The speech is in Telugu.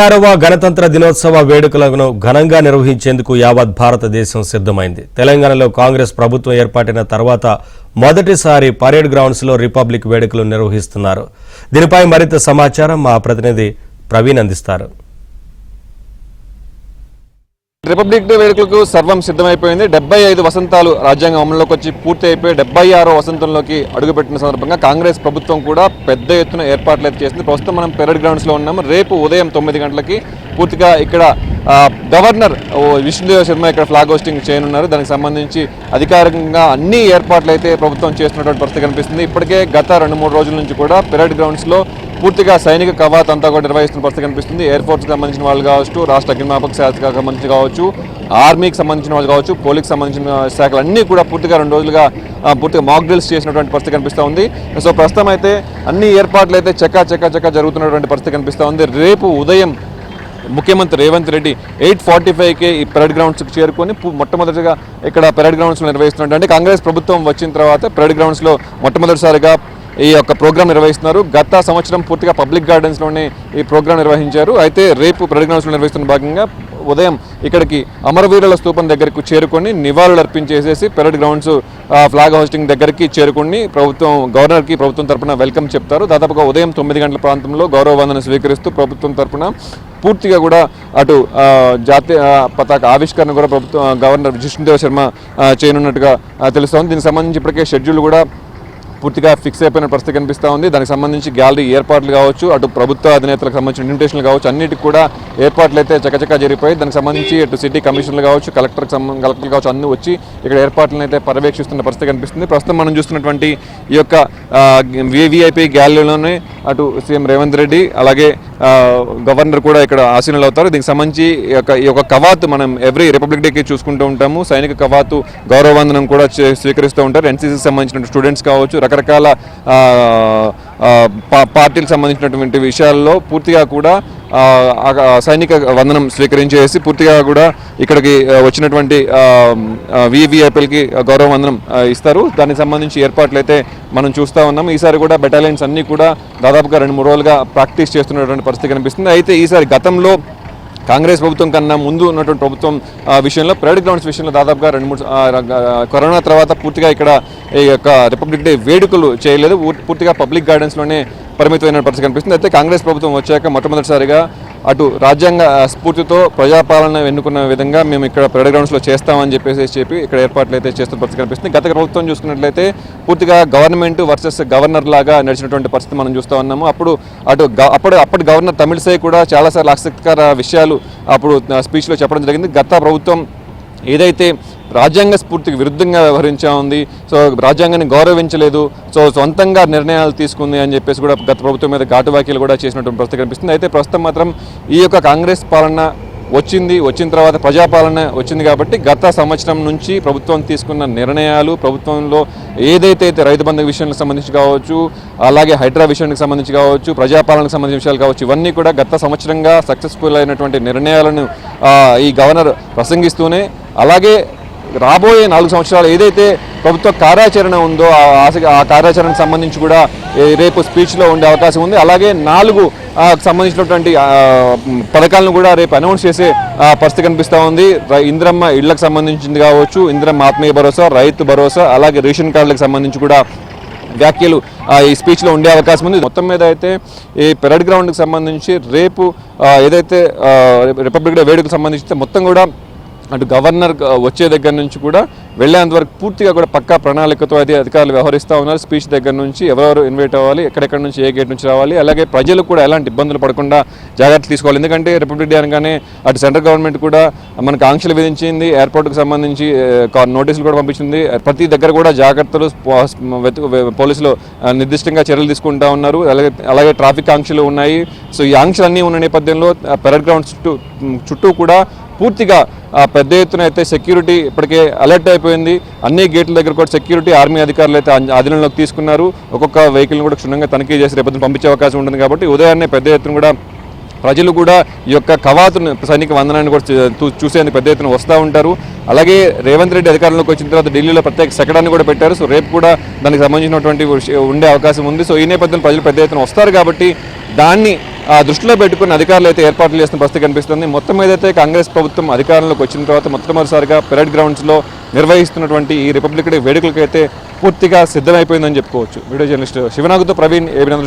6వ గణతంత్ర దినోత్సవ వేడుకలను ఘనంగా నిర్వహించేందుకు యావత్ భారతదేశం సిద్ధమైంది. తెలంగాణలో కాంగ్రెస్ ప్రభుత్వం ఏర్పాటైన తర్వాత మొదటిసారి పరేడ్ గ్రౌండ్స్ లో రిపబ్లిక్ వేడుకలు నిర్వహిస్తున్నారు. దీనిపై మరింత సమాచారం మా ప్రతినిధి ప్రవీణ్ అందిస్తారు. రిపబ్లిక్ డే వేడుకలకు సర్వం సిద్ధమైపోయింది. 75 వసంతాలు రాజ్యాంగం అమల్లోకి వచ్చి పూర్తి అయిపోయి 76వ వసంతంలోకి అడుగుపెట్టిన సందర్భంగా కాంగ్రెస్ ప్రభుత్వం కూడా పెద్ద ఎత్తున ఏర్పాట్లు అయితే చేసింది. ప్రస్తుతం మనం పెరేడ్ గ్రౌండ్స్లో ఉన్నాము. రేపు ఉదయం 9 గంటలకి పూర్తిగా ఇక్కడ గవర్నర్ విష్ణుదేవ్ శర్మ ఇక్కడ ఫ్లాగ్ హోస్టింగ్ చేయనున్నారు. దానికి సంబంధించి అధికారికంగా అన్ని ఏర్పాట్లు అయితే ప్రభుత్వం చేస్తున్నటువంటి పరిస్థితి కనిపిస్తుంది. ఇప్పటికే గత 2-3 రోజుల నుంచి కూడా పెరేడ్ గ్రౌండ్స్లో పూర్తిగా సైనిక కవాత్ అంతా కూడా నిర్వహిస్తున్న పరిస్థితి కనిపిస్తుంది. ఎయిర్ ఫోర్స్కి సంబంధించిన వాళ్ళు కావచ్చు, రాష్ట్ర అగ్నిమాపక శాఖకు సంబంధించి కావచ్చు, ఆర్మీకి సంబంధించిన వాళ్ళు కావచ్చు, పోలీస్కి సంబంధించిన శాఖలు అన్నీ కూడా పూర్తిగా 2 రోజులుగా పూర్తిగా మాక్ డ్రిల్స్ చేసినటువంటి పరిస్థితి కనిపిస్తూ ఉంది. సో ప్రస్తుతం అయితే అన్ని ఏర్పాట్లు అయితే చక్కా జరుగుతున్నటువంటి పరిస్థితి కనిపిస్తూ ఉంది. రేపు ఉదయం ముఖ్యమంత్రి రేవంత్ రెడ్డి 8:45కి ఈ పెరేడ్ గ్రౌండ్స్కి చేరుకొని మొట్టమొదటిగా ఇక్కడ పెరేడ్ గ్రౌండ్స్లో నిర్వహిస్తున్నారు. అంటే కాంగ్రెస్ ప్రభుత్వం వచ్చిన తర్వాత పెరేడ్ గ్రౌండ్స్లో మొట్టమొదటిసారిగా ఈ యొక్క ప్రోగ్రాం నిర్వహిస్తున్నారు. గత సంవత్సరం పూర్తిగా పబ్లిక్ గార్డెన్స్లోనే ఈ ప్రోగ్రాం నిర్వహించారు. అయితే రేపు పెరేడ్ గ్రౌండ్స్లో నిర్వహిస్తున్న భాగంగా ఉదయం ఇక్కడికి అమరవీరుల స్తూపం దగ్గరికి చేరుకొని నివాళులు అర్పించేసేసి పెరేడ్ గ్రౌండ్స్ ఫ్లాగ్ హోస్టింగ్ దగ్గరికి చేరుకొని గవర్నర్కి ప్రభుత్వం తరఫున వెల్కమ్ చెప్తారు. దాదాపుగా ఉదయం 9 గంటల ప్రాంతంలో గౌరవ వందన స్వీకరిస్తూ ప్రభుత్వం తరఫున పూర్తిగా కూడా అటు జాతీయ పతాక ఆవిష్కరణ కూడా గవర్నర్ విష్ణుదేవ్ శర్మ చేయనున్నట్టుగా తెలుస్తోంది. దీనికి సంబంధించి ఇప్పటికే షెడ్యూల్ కూడా పూర్తిగా ఫిక్స్ అయిపోయిన పరిస్థితి కనిపిస్తూ ఉంది. దానికి సంబంధించి గ్యాలరీ ఏర్పాట్లు కావచ్చు, అటు ప్రభుత్వ అధినేతలకు సంబంధించిన ఇన్విటేషన్లు కావచ్చు, అన్నిటికి కూడా ఏర్పాట్లు అయితే చకచకా జరిగిపోయి దానికి సంబంధించి అటు సిటీ కమిషనర్లు కావచ్చు, కలెక్టర్లు కావచ్చు, అన్ని వచ్చి ఇక్కడ ఏర్పాట్లను అయితే పర్యవేక్షిస్తున్న పరిస్థితి కనిపిస్తుంది. ప్రస్తుతం మనం చూస్తున్నటువంటి ఈ యొక్క వివిఐపి గ్యాలరీలోనే అటు సీఎం రేవంత్ రెడ్డి అలాగే గవర్నర్ కూడా ఇక్కడ ఆసీనులు అవుతారు. దీనికి సంబంధించి ఈ యొక్క కవాతు మనం ఎవ్రీ రిపబ్లిక్ డేకి చూసుకుంటూ ఉంటాము. సైనిక కవాతు గౌరవ వందనం కూడా స్వీకరిస్తూ ఉంటారు. ఎన్సీసీకి సంబంధించిన స్టూడెంట్స్ కావచ్చు, రకరకాల పార్టీలకు సంబంధించినటువంటి విషయాల్లో పూర్తిగా కూడా సైనిక వందనం స్వీకరించేసి పూర్తిగా కూడా ఇక్కడికి వచ్చినటువంటి వివిఐపీలకి గౌరవ వందనం ఇస్తారు. దానికి సంబంధించి ఏర్పాట్లు అయితే మనం చూస్తూ ఉన్నాము. ఈసారి కూడా బెటాలియన్స్ అన్నీ కూడా దాదాపుగా 2-3 రోజులుగా ప్రాక్టీస్ చేస్తున్నటువంటి పరిస్థితి కనిపిస్తుంది. అయితే ఈసారి గతంలో కాంగ్రెస్ ప్రభుత్వం కన్నా ముందు ఉన్నటువంటి ప్రభుత్వం విషయంలో పెరేడ్ గ్రౌండ్స్ విషయంలో దాదాపుగా 2-3 కరోనా తర్వాత పూర్తిగా ఇక్కడ ఈ యొక్క రిపబ్లిక్ డే వేడుకలు చేయలేదు. పూర్తిగా పబ్లిక్ గార్డెన్స్లోనే పరిమితమైన పరిస్థితి కనిపిస్తుంది. అయితే కాంగ్రెస్ ప్రభుత్వం వచ్చాక మొట్టమొదటిసారిగా అటు రాజ్యాంగ స్ఫూర్తితో ప్రజాపాలన ఎన్నుకున్న విధంగా మేము ఇక్కడ పెరేడ్ గ్రౌండ్స్లో చేస్తామని చెప్పి ఇక్కడ ఏర్పాట్లు అయితే చేస్తున్న పరిస్థితి కనిపిస్తుంది. గత ప్రభుత్వం చూసుకున్నట్లయితే పూర్తిగా గవర్నమెంట్ వర్సెస్ గవర్నర్ లాగా నడిచినటువంటి పరిస్థితి మనం చూస్తూ ఉన్నాము. అప్పటి గవర్నర్ తమిళిసై కూడా చాలాసార్లు ఆసక్తికర విషయాలు అప్పుడు స్పీచ్లో చెప్పడం జరిగింది. గత ప్రభుత్వం ఏదైతే రాజ్యాంగ స్ఫూర్తికి విరుద్ధంగా వ్యవహరించా ఉంది, సో రాజ్యాంగాన్ని గౌరవించలేదు, సో సొంతంగా నిర్ణయాలు తీసుకుంది అని చెప్పేసి కూడా గత ప్రభుత్వం మీద ఘాటు వ్యాఖ్యలు కూడా చేసినటువంటి పరిస్థితి కనిపిస్తుంది. అయితే ప్రస్తుతం మాత్రం ఈ యొక్క కాంగ్రెస్ పాలన వచ్చిన తర్వాత ప్రజాపాలన వచ్చింది కాబట్టి గత సంవత్సరం నుంచి ప్రభుత్వం తీసుకున్న నిర్ణయాలు, ప్రభుత్వంలో ఏదైతే రైతు బంధు విషయానికి సంబంధించి కావచ్చు, అలాగే హైడ్రా విషయానికి సంబంధించి కావచ్చు, ప్రజాపాలనకు సంబంధించిన విషయాలు కావచ్చు, ఇవన్నీ కూడా గత సంవత్సరంగా సక్సెస్ఫుల్ అయినటువంటి నిర్ణయాలను ఈ గవర్నర్ ప్రసంగిస్తూనే అలాగే రాబోయే 4 సంవత్సరాలు ఏదైతే ప్రభుత్వ కార్యాచరణ ఉందో ఆ కార్యాచరణకు సంబంధించి కూడా రేపు స్పీచ్లో ఉండే అవకాశం ఉంది. అలాగే 4 సంబంధించినటువంటి పథకాలను కూడా రేపు అనౌన్స్ చేసే పరిస్థితి కనిపిస్తూ ఉంది. ఇందిరమ్మ ఇళ్లకు సంబంధించింది కావచ్చు, ఇందిరమ్మ ఆత్మీయ భరోసా, రైతు భరోసా, అలాగే రేషన్ కార్డులకు సంబంధించి కూడా వ్యాఖ్యలు ఈ స్పీచ్లో ఉండే అవకాశం ఉంది. మొత్తం మీద అయితే ఈ పెరేడ్ గ్రౌండ్కి సంబంధించి రేపు ఏదైతే రిపబ్లిక్ డే వేడుకకు సంబంధించి మొత్తం కూడా అటు గవర్నర్ వచ్చే దగ్గర నుంచి కూడా వెళ్ళేంతవరకు పూర్తిగా కూడా పక్కా ప్రణాళికతో అయితే అధికారులు వ్యవహరిస్తూ ఉన్నారు. స్పీచ్ దగ్గర నుంచి ఎవరెవరు ఇన్వైట్ అవ్వాలి, ఎక్కడెక్కడి నుంచి ఏ గేట్ నుంచి రావాలి, అలాగే ప్రజలు కూడా ఎలాంటి ఇబ్బందులు పడకుండా జాగ్రత్తలు తీసుకోవాలి. ఎందుకంటే రిపబ్లిక్ డే అనగానే అటు సెంట్రల్ గవర్నమెంట్ కూడా మనకు ఆంక్షలు విధించింది, ఎయిర్పోర్ట్కి సంబంధించి నోటీసులు కూడా పంపించింది. ప్రతి దగ్గర కూడా జాగ్రత్తలు పోలీసులు నిర్దిష్టంగా చర్యలు తీసుకుంటూ ఉన్నారు. అలాగే ట్రాఫిక్ ఆంక్షలు ఉన్నాయి. సో ఈ ఆంక్షలన్నీ ఉన్న నేపథ్యంలో పెరేడ్ గ్రౌండ్ చుట్టూ కూడా పూర్తిగా పెద్ద ఎత్తున అయితే సెక్యూరిటీ ఇప్పటికే అలర్ట్ అయిపోయింది. అన్ని గేట్ల దగ్గర కూడా సెక్యూరిటీ ఆర్మీ అధికారులు అయితే అధీనంలోకి తీసుకున్నారు. ఒక్కొక్క వెహికల్ని కూడా క్షుణ్ణంగా తనిఖీ చేసి రేపొద్దున పంపించే అవకాశం ఉంటుంది. కాబట్టి ఉదయాన్నే పెద్ద ఎత్తున కూడా ప్రజలు కూడా ఈ యొక్క కవాతును సైనిక వందనాన్ని కూడా చూసేందుకు పెద్ద ఎత్తున వస్తూ ఉంటారు. అలాగే రేవంత్ రెడ్డి అధికారంలోకి వచ్చిన తర్వాత ఢిల్లీలో ప్రత్యేక శకటాన్ని కూడా పెట్టారు. సో రేపు కూడా దానికి సంబంధించినటువంటి ఉండే అవకాశం ఉంది. సో ఈ నేపథ్యంలో ప్రజలు పెద్ద ఎత్తున వస్తారు కాబట్టి దాన్ని దృష్టిలో పెట్టుకుని అధికారులు అయితే ఏర్పాట్లు చేస్తున్న పరిస్థితి కనిపిస్తుంది. మొత్తం ఏదైతే కాంగ్రెస్ ప్రభుత్వం అధికారంలోకి వచ్చిన తర్వాత మొట్టమొదటిసారిగా పెరేడ్ గ్రౌండ్స్లో నిర్వహిస్తున్నటువంటి ఈ రిపబ్లిక్ డే వేడుకలకైతే పూర్తిగా సిద్ధమైపోయిందని చెప్పుకోవచ్చు. వీడియో జర్నలిస్ట్ శివనాగుతో ప్రవీణ్, ఏబిఎన్.